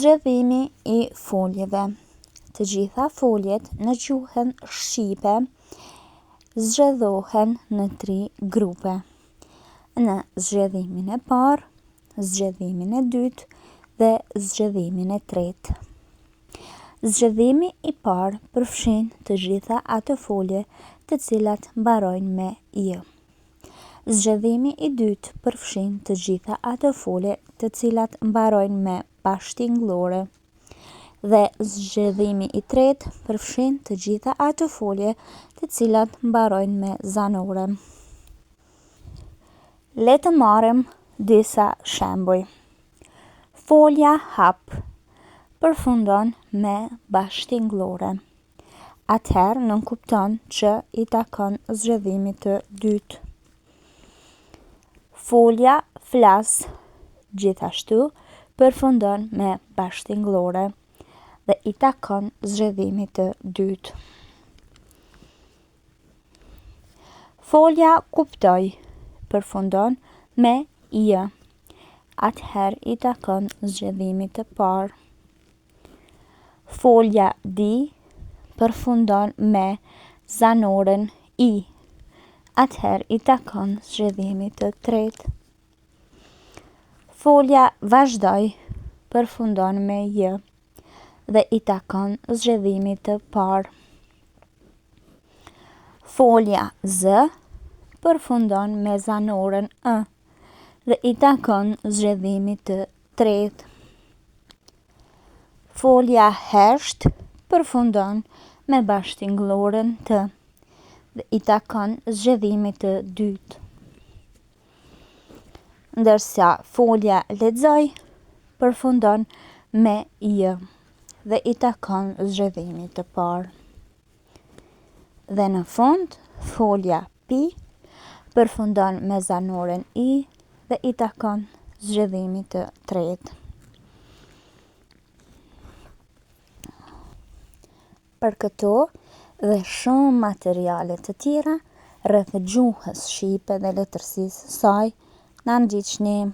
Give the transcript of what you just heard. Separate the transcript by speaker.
Speaker 1: Zgjedhimi i foljeve. Të gjitha foljet në gjuhën shqipe zgjedhohen në 3 grupe. Në zgjedhimin e parë, zgjedhimin e dytë dhe zgjedhimin e tretë. Zgjedhimi i parë përfshin të gjitha ato folje të cilat mbarojnë me j. Zgjedhimi i dytë përfshin të gjitha ato folje të cilat mbarojnë me bashkëtingëllore. Dhe zgjedhimi i tretë përfshin të gjitha ato folje të cilat mbarojnë me zanore. Le të marrim disa shembuj. Folja hap përfundon me bashkëtingëllore. Atëherë nënkupton që i takon zgjedhimit të dytë. Folja flas gjithashtu përfundon me bashkëtingëllore dhe i takon zgjedhimit të dytë. Folja kuptoj përfundon me j. Atëherë i takon zgjedhimit të parë. Folja di përfundon me zanoren i. Atëherë i takon zgjedhimit të tretë. Folja vazhdoj përfundon me j dhe i takon zgjedhimit të parë. Folja z përfundon me zanoren ë dhe i takon zgjedhimit të tretë. Folja hesht përfundon me bashkëtingëlloren të dhe i takon zgjedhimit të dytë. Ndërsa folja lexoj përfundon me j dhe i takon zgjedhimit të parë. Dhe në fund, folja pi përfundon me zanoren i dhe i takon zgjedhimit të tretë. Për këto dhe shumë materiale të tjera rreth gjuhës shqipe dhe letërsisë së saj, na ndiqni.